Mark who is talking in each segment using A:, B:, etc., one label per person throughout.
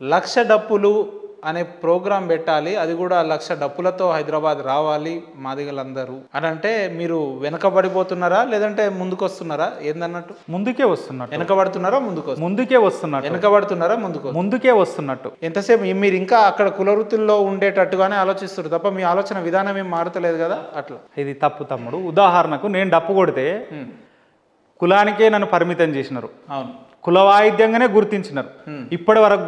A: లక్ష డప్పులు అనే ప్రోగ్రాం పెట్టాలి. అది కూడా లక్ష డప్పులతో హైదరాబాద్ రావాలి మాదిగలందరూ అని అంటే మీరు వెనకబడిపోతున్నారా లేదంటే ముందుకొస్తున్నారా? ఏందన్నట్టు
B: ముందుకే వస్తున్నట్టు.
A: వెనకబడుతున్నారా?
B: ముందుకే వస్తున్నట్టు.
A: వెనకబడుతున్నారా? ముందుకే
B: వస్తున్నట్టు.
A: ఎంతసేపు మీరు ఇంకా అక్కడ కులవృత్తుల్లో ఉండేటట్టుగానే ఆలోచిస్తారు తప్ప మీ ఆలోచన విధానం ఏం మారతలేదు కదా. అట్లా
B: ఇది తప్పు తమ్ముడు. ఉదాహరణకు నేను డప్పు కొడితే కులానికే నన్ను పరిమితం చేసినారు.
A: అవును,
B: కుల వాయిద్యంగానే గుర్తించినారు. ఇప్పటి వరకు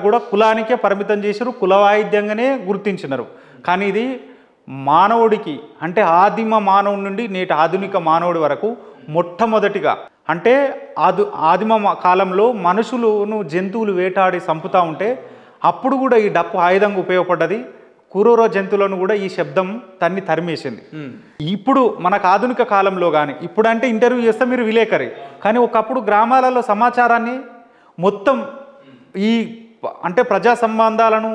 B: కూడా కులానికే పరిమితం చేశారు, కుల వాయిద్యంగానే గుర్తించినారు. కానీ ఇది మానవుడికి అంటే ఆదిమ మానవుడి నుండి నేటి ఆధునిక మానవుడి వరకు మొట్టమొదటిగా అంటే ఆదిమ కాలంలో మనుషులను జంతువులు వేటాడి చంపుతూ ఉంటే అప్పుడు కూడా ఈ డప్పు ఆయుధంగా ఉపయోగపడ్డది. క్రూర జంతువులను కూడా ఈ శబ్దం తన్ని తరిమేసింది. ఇప్పుడు మనకు ఆధునిక కాలంలో కానీ ఇప్పుడు అంటే ఇంటర్వ్యూ చేస్తే మీరు విలేకరి, కానీ ఒకప్పుడు గ్రామాలలో సమాచారాన్ని మొత్తం ఈ అంటే ప్రజా సంబంధాలను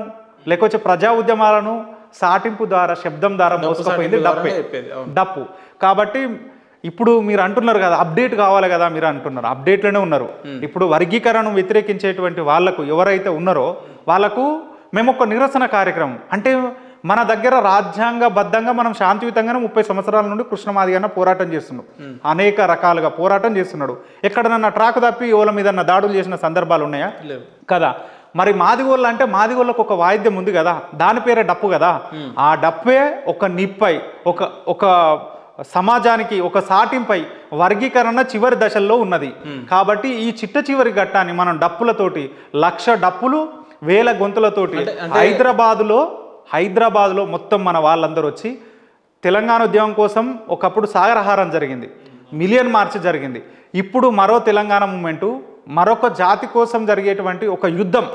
B: లేకపోతే ప్రజా ఉద్యమాలను సాటింపు ద్వారా శబ్దం ద్వారా మోసుకుపోయింది డప్పు. కాబట్టి ఇప్పుడు మీరు అంటున్నారు కదా అప్డేట్ కావాలి కదా, మీరు అంటున్నారు అప్డేట్లోనే ఉన్నారు. ఇప్పుడు వర్గీకరణను వ్యతిరేకించేటువంటి వాళ్లకు ఎవరైతే ఉన్నారో వాళ్ళకు మేము ఒక నిరసన కార్యక్రమం అంటే మన దగ్గర రాజ్యాంగబద్ధంగా మనం శాంతియుతంగానే 30 సంవత్సరాల నుండి కృష్ణమాదిగన్న పోరాటం చేస్తున్నాడు. అనేక రకాలుగా పోరాటం చేస్తున్నాడు. ఎక్కడనన్నా ట్రాక్ తప్పి ఎవరి మీద దాడులు చేసిన సందర్భాలు ఉన్నాయా? కదా. మరి మాదిగోళ్ళు అంటే మాదిగోళ్ళకు ఒక వాయిద్యం ఉంది కదా, దాని పేరే డప్పు కదా. ఆ డప్పే ఒక నిప్పై ఒక సమాజానికి ఒక సాటింపై వర్గీకరణ చివరి దశల్లో ఉన్నది. కాబట్టి ఈ చిట్ట చివరి ఘట్టాన్ని మనం డప్పులతోటి 1,00,000 డప్పులు 1000 గొంతులతోటి హైదరాబాద్లో మొత్తం మన వాళ్ళందరూ వచ్చి తెలంగాణ ఉద్యమం కోసం ఒకప్పుడు సాగరహారం జరిగింది, మిలియన్ మార్చ్ జరిగింది. ఇప్పుడు మరో తెలంగాణ మూమెంటు మరొక జాతి కోసం జరిగేటువంటి ఒక యుద్ధం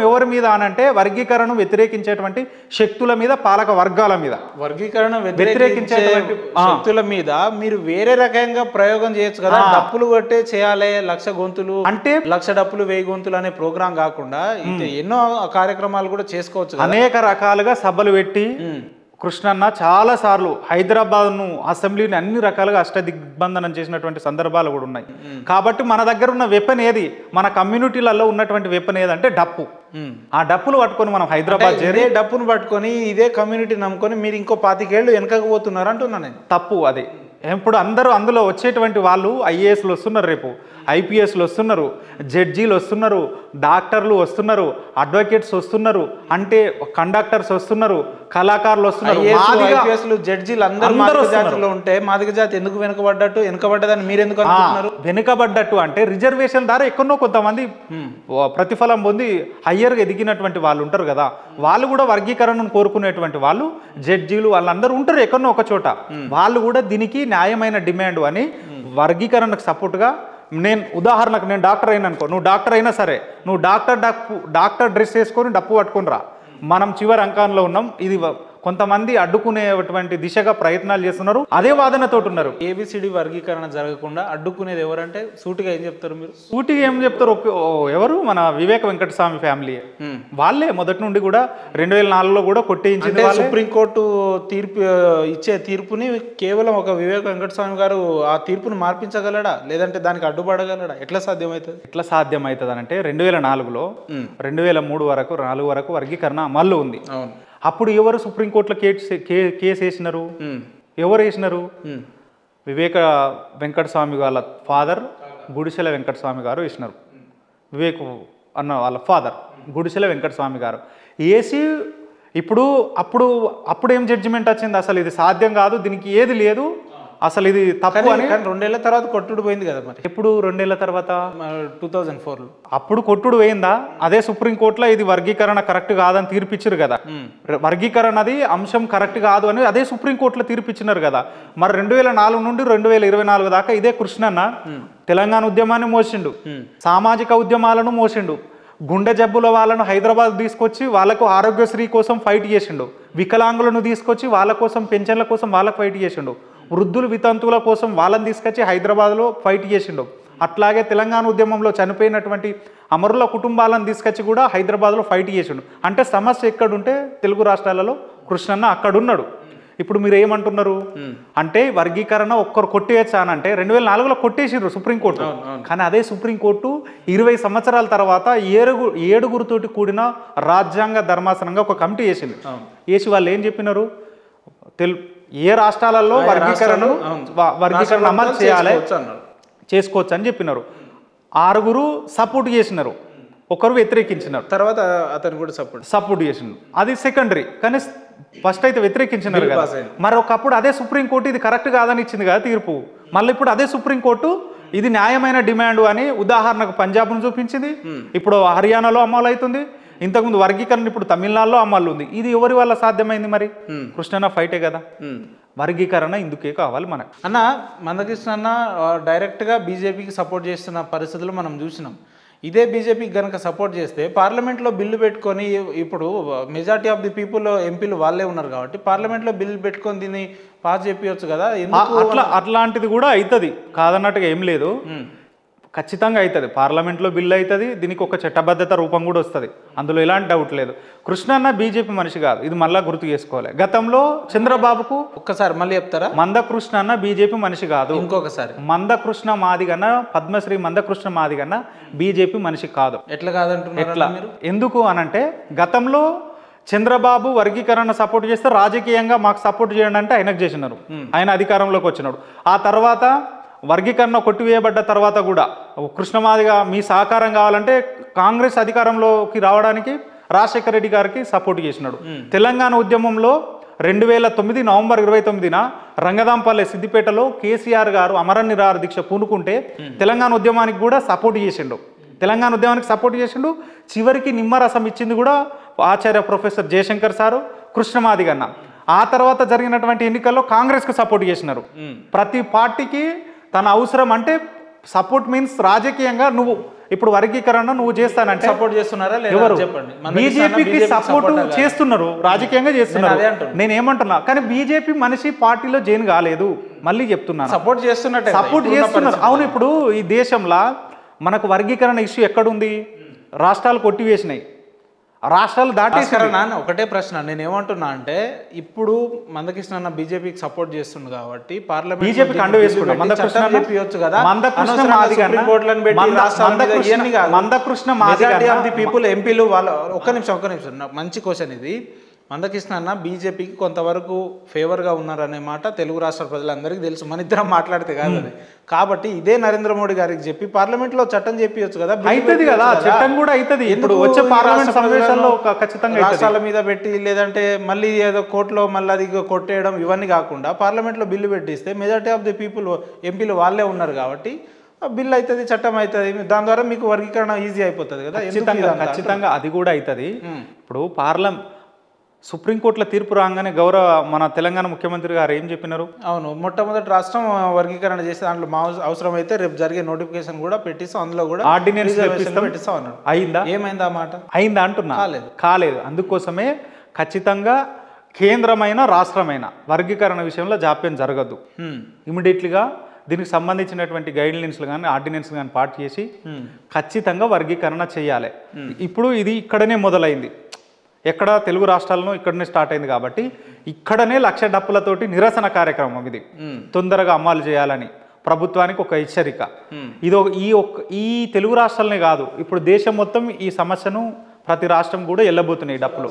B: ఎవరి మీద అనంటే వర్గీకరణను వ్యతిరేకించేటువంటి శక్తుల మీద, పాలక వర్గాల మీద.
A: వర్గీకరణ వ్యతిరేకించేటువంటి శక్తుల మీద మీరు వేరే రకంగా ప్రయోగం చేయొచ్చు కదా. డప్పులు కొట్టే చేయాలి 1,00,000 గొంతులు అంటే 1,00,000 డప్పులు 1000 గొంతులు అనే ప్రోగ్రాం కాకుండా ఎన్నో కార్యక్రమాలు కూడా చేసుకోవచ్చు.
B: అనేక రకాలుగా సభలు పెట్టి కృష్ణన్న చాలా సార్లు హైదరాబాద్ను అసెంబ్లీని అన్ని రకాలుగా అష్టదిగ్బంధనం చేసినటువంటి సందర్భాలు కూడా ఉన్నాయి. కాబట్టి మన దగ్గర ఉన్న వెపన్ ఏది, మన కమ్యూనిటీలలో ఉన్నటువంటి వెపన్ ఏదంటే డప్పు. ఆ డప్పులు పట్టుకొని మనం హైదరాబాద్
A: డప్పును పట్టుకొని ఇదే కమ్యూనిటీ నమ్ముకొని మీరు ఇంకో 25 ఏళ్ళు వెనకకు పోతున్నారు అంటున్నా నేను.
B: తప్పు అది. ఇప్పుడు అందరూ అందులో వచ్చేటువంటి వాళ్ళు ఐఏఎస్లు వస్తున్నారు, రేపు ఐపీఎస్లు వస్తున్నారు, జడ్జీలు వస్తున్నారు, డాక్టర్లు వస్తున్నారు, అడ్వకేట్స్ వస్తున్నారు, అంటే కండక్టర్స్ వస్తున్నారు, కళాకారులు వస్తున్నారు.
A: జడ్జీలు అందరూ జాతిలో ఉంటే మాదిగ జాతి ఎందుకు వెనుకబడ్డదని మీరు ఎందుకు అనుకుంటున్నారు?
B: వెనుకబడ్డట్టు అంటే రిజర్వేషన్ ద్వారా ఎక్కడో కొంతమంది ప్రతిఫలం పొంది హయ్యర్గా ఎదిగినటువంటి వాళ్ళు ఉంటారు కదా, వాళ్ళు కూడా వర్గీకరణను కోరుకునేటువంటి వాళ్ళు జడ్జీలు వాళ్ళందరూ ఉంటారు ఎక్కడో ఒక చోట. వాళ్ళు కూడా దీనికి న్యాయమైన డిమాండ్ అని వర్గీకరణకు సపోర్ట్గా ఉదాహరణకు నేను డాక్టర్ అయినా అనుకో, నువ్వు డాక్టర్ అయినా సరే నువ్వు డాక్టర్ డ్రెస్ వేసుకొని డప్పు పట్టుకుని రా. మనం చివరి అంకంలో ఉన్నాం. ఇది కొంతమంది అడ్డుకునేటువంటి దిశగా ప్రయత్నాలు చేస్తున్నారు, అదే వాదనతో ఉన్నారు.
A: ఏబిసిడి వర్గీకరణ జరగకుండా అడ్డుకునేది ఎవరంటే సూటిగా ఏం చెప్తారు మీరు?
B: సూటిగా ఏం చెప్తారు, ఎవరు మన వివేక వెంకటస్వామి ఫ్యామిలీ. వాళ్ళే మొదటి నుండి కూడా 2004లో కూడా కొట్టేయించింది.
A: సుప్రీంకోర్టు ఇచ్చే తీర్పుని కేవలం ఒక వివేక వెంకటస్వామి గారు ఆ తీర్పును మార్పించగలడా, లేదంటే దానికి అడ్డుపడగలడా? ఎట్లా సాధ్యమవుతుంది అంటే 2004లో 2003 వరకు 4 వరకు వర్గీకరణ అమల్లో ఉంది. అప్పుడు ఎవరు సుప్రీంకోర్టులో కేసు వేసినారు? ఎవరు వేసినారు? వివేక వెంకటస్వామి వాళ్ళ ఫాదర్ గుడిసెల వెంకటస్వామి గారు వేసినారు. వివేక్ అన్న వాళ్ళ ఫాదర్ గుడిసెల వెంకటస్వామి గారు వేసి అప్పుడు ఏం జడ్జిమెంట్ వచ్చింది? అసలు ఇది సాధ్యం కాదు, దీనికి ఏది లేదు, అసలు ఇది తప్పు అని. 2 ఏళ్ల తర్వాత కొట్టుడు పోయింది కదా. మరి
B: ఎప్పుడు 2 ఏళ్ల తర్వాత?
A: 2004లో.
B: అప్పుడు కొట్టుడు పోయిందా? అదే సుప్రీంకోర్టులో ఇది వర్గీకరణ కరెక్ట్ కాదని తీర్పిచ్చారు కదా. వర్గీకరణది అంశం కరెక్ట్ కాదు అని అదే సుప్రీంకోర్టులో తీర్పిచ్చినారు కదా. మరి 2004 నుండి 2024 దాకా ఇదే కృష్ణన్న తెలంగాణ ఉద్యమాన్ని మోసిండు, సామాజిక ఉద్యమాలను మోసిండు, గుండె జబ్బుల వాళ్ళను హైదరాబాద్ తీసుకొచ్చి వాళ్ళకు ఆరోగ్యశ్రీ కోసం ఫైట్ చేసిండు, వికలాంగులను తీసుకొచ్చి వాళ్ళ కోసం పెన్షన్ల కోసం వాళ్ళకు ఫైట్ చేసిండు, వృద్ధులు వితంతువుల కోసం వాళ్ళని తీసుకొచ్చి హైదరాబాద్లో ఫైట్ చేసిండు. అట్లాగే తెలంగాణ ఉద్యమంలో చనిపోయినటువంటి అమరుల కుటుంబాలను తీసుకొచ్చి కూడా హైదరాబాద్లో ఫైట్ చేసిండు. అంటే సమస్య ఎక్కడుంటే తెలుగు రాష్ట్రాలలో కృష్ణన్న అక్కడున్నాడు. ఇప్పుడు మీరు ఏమంటున్నారు అంటే వర్గీకరణ ఒక్కరు కొట్టేయచ్చా అని అంటే 2004లో కొట్టేసిర్రు సుప్రీంకోర్టు. కానీ అదే సుప్రీంకోర్టు 20 సంవత్సరాల తర్వాత ఏడుగురితోటి కూడిన రాజ్యాంగ ధర్మాసనంగా ఒక కమిటీ వేసింది. వేసి వాళ్ళు ఏం చెప్పినారు, ఏ రాష్ట్రాలలో వర్గీకరణ అమలు చేయాలి చేసుకోవచ్చు అని చెప్పినారు. 6 సపోర్ట్ చేసినారు, ఒకరు వ్యతిరేకించినారు,
A: తర్వాత అతను కూడా
B: సపోర్ట్ చేసినారు. అది సెకండరీ. కానీ ఫస్ట్ అయితే వ్యతిరేకించినారు కదా. మరి ఒకప్పుడు అదే సుప్రీంకోర్టు ఇది కరెక్ట్ కాదని ఇచ్చింది కదా తీర్పు. మళ్ళీ ఇప్పుడు అదే సుప్రీంకోర్టు ఇది న్యాయమైన డిమాండ్ అని ఉదాహరణకు పంజాబ్ను చూపించింది, ఇప్పుడు హర్యానాలో అమలు అవుతుంది, ఇంతకుముందు వర్గీకరణ ఇప్పుడు తమిళనాడులో అమలు ఉంది. ఇది ఎవరి వల్ల సాధ్యమైంది? మరి కృష్ణన్న ఫైటే కదా. వర్గీకరణ ఇందుకే కావాలి మనకు.
A: అన్న మందకృష్ణ అన్న డైరెక్ట్గా బీజేపీకి సపోర్ట్ చేస్తున్న పరిస్థితులు మనం చూసినాం. ఇదే బీజేపీకి కనుక సపోర్ట్ చేస్తే పార్లమెంట్లో బిల్లు పెట్టుకొని, ఇప్పుడు మెజారిటీ ఆఫ్ ది పీపుల్ ఎంపీలు వాళ్ళే ఉన్నారు కాబట్టి పార్లమెంట్లో బిల్లు పెట్టుకొని దీన్ని పాస్ చేపించవచ్చు కదా.
B: అట్లాంటిది కూడా అవుతుంది, కాదన్నట్టుగా ఏం లేదు, ఖచ్చితంగా అవుతుంది. పార్లమెంట్లో బిల్లు అవుతుంది, దీనికి ఒక చట్టబద్ధత రూపం కూడా వస్తుంది, అందులో ఎలాంటి డౌట్ లేదు. కృష్ణన్న బీజేపీ మనిషి కాదు, ఇది మళ్ళీ గుర్తు చేసుకోవాలి. గతంలో చంద్రబాబుకు
A: ఒక్కసారి మళ్ళీ చెప్తారా,
B: మందకృష్ణ అన్న బీజేపీ మనిషి కాదు.
A: ఇంకొకసారి
B: మందకృష్ణ మాదిగన్న, పద్మశ్రీ మందకృష్ణ మాదిగన్న బీజేపీ మనిషి కాదు.
A: ఎట్లా కాదంటున్నారు?
B: ఎట్లా, ఎందుకు అనంటే గతంలో చంద్రబాబు వర్గీకరణ సపోర్ట్ చేస్తే రాజకీయంగా మాకు సపోర్ట్ చేయండి అంటే ఆయనకు చేసినారు, ఆయన అధికారంలోకి వచ్చినాడు. ఆ తర్వాత వర్గీకరణ కొట్టివేయబడ్డ తర్వాత కూడా కృష్ణమాదిగా మీ సహకారం కావాలంటే కాంగ్రెస్ అధికారంలోకి రావడానికి రాజశేఖర రెడ్డి గారికి సపోర్ట్ చేసినాడు. తెలంగాణ ఉద్యమంలో 2009 నవంబర్ 29న రంగదాంపల్లె సిద్దిపేటలో కేసీఆర్ గారు అమర నిరాహార దీక్ష పూనుకుంటే తెలంగాణ ఉద్యమానికి కూడా సపోర్ట్ చేసిండు, తెలంగాణ ఉద్యమానికి సపోర్ట్ చేసిండు. చివరికి నిమ్మరసం ఇచ్చింది కూడా ఆచార్య ప్రొఫెసర్ జయశంకర్ సారు, కృష్ణమాదిగన్న. ఆ తర్వాత జరిగినటువంటి ఎన్నికల్లో కాంగ్రెస్కు సపోర్ట్ చేసినారు. ప్రతి పార్టీకి తన అవసరం, అంటే సపోర్ట్ మీన్స్ రాజకీయంగా నువ్వు ఇప్పుడు వర్గీకరణ నువ్వు చేస్తానంటే
A: సపోర్ట్ చేస్తున్నారా
B: ఎవరు? బీజేపీకి సపోర్ట్ చేస్తున్నారు, రాజకీయంగా చేస్తున్నారు. నేను ఏమంటున్నా, కానీ బీజేపీ మనిషి పార్టీలో జాయిన్ కాలేదు. మళ్ళీ చెప్తున్నాను,
A: సపోర్ట్ చేస్తున్నారు.
B: అవును, ఇప్పుడు ఈ దేశంలో మనకు వర్గీకరణ ఇష్యూ ఎక్కడుంది? రాష్ట్రాలు కొట్టివేసినాయి, రాష్ట్రాలు దాటేసారనా.
A: ఒకటే ప్రశ్న నేను ఏమంటున్నా అంటే, ఇప్పుడు మందకృష్ణ అన్న బీజేపీకి సపోర్ట్ చేస్తుంది కాబట్టి పార్లమెంట్
B: బీజేపీకి అండు వేసుకుంటాం. మందకృష్ణ
A: పీపుల్ ఎంపీలు వాళ్ళ ఒక్క నిమిషం మంచి క్వశ్చన్ ఇది. మందకృష్ణ అన్న బీజేపీకి కొంతవరకు ఫేవర్గా ఉన్నారనే మాట తెలుగు రాష్ట్ర ప్రజలందరికీ తెలుసు, మన ఇద్దరం మాట్లాడితే కాదు అది. కాబట్టి ఇదే నరేంద్ర మోడీ గారికి చెప్పి పార్లమెంట్లో చట్టం చెప్పవచ్చు కదా,
B: అవుతుంది కదా, చట్టం కూడా అవుతుంది. ఇప్పుడు వచ్చే పార్లమెంట్ సమావేశాల్లో ఖచ్చితంగా
A: రాష్ట్రాల మీద పెట్టి, లేదంటే మళ్ళీ ఏదో కోర్టులో మళ్ళీ అది కొట్టేయడం ఇవన్నీ కాకుండా పార్లమెంట్లో బిల్లు పెట్టిస్తే మెజారిటీ ఆఫ్ ది పీపుల్ ఎంపీలు వాళ్ళే ఉన్నారు కాబట్టి బిల్ అవుతుంది, చట్టం అవుతుంది. దాని ద్వారా మీకు వర్గీకరణ ఈజీ అయిపోతుంది కదా.
B: ఖచ్చితంగా అది కూడా అవుతుంది. ఇప్పుడు సుప్రీంకోర్టులో తీర్పు రాగానే మన తెలంగాణ ముఖ్యమంత్రి గారు ఏం చెప్పినారు?
A: అవును, మొట్టమొదటి రాష్ట్రం వర్గీకరణ చేసి దాంట్లో మా అవసరం అయితే రేపు జరిగే నోటిఫికేషన్ కూడా పెట్టిస్తాం, అందులో కూడా
B: ఆర్డినెన్స్
A: పెట్టిస్తాం అన్నాడు.
B: అయిందా?
A: ఏమైందా మాట?
B: అయిందా అంటున్నా, కాలేదు. అందుకోసమే ఖచ్చితంగా కేంద్రమైన రాష్ట్రమైన వర్గీకరణ విషయంలో జాప్యం జరగద్దు. ఇమీడియట్లీగా దీనికి సంబంధించినటువంటి గైడ్లైన్స్లు కానీ ఆర్డినెన్స్లు కానీ పాస్ చేసి ఖచ్చితంగా వర్గీకరణ చేయాలి. ఇప్పుడు ఇది ఇక్కడనే మొదలైంది, ఎక్కడ తెలుగు రాష్ట్రాలను ఇక్కడనే స్టార్ట్ అయింది కాబట్టి ఇక్కడనే 1,00,000 డప్పులతోటి నిరసన కార్యక్రమం ఇది తొందరగా అమలు చేయాలని ప్రభుత్వానికి ఒక హెచ్చరిక. ఈ తెలుగు రాష్ట్రాలనే కాదు, ఇప్పుడు దేశం మొత్తం ఈ సమస్యను ప్రతి రాష్ట్రం కూడా వెళ్ళబోతున్నాయి డప్పులు.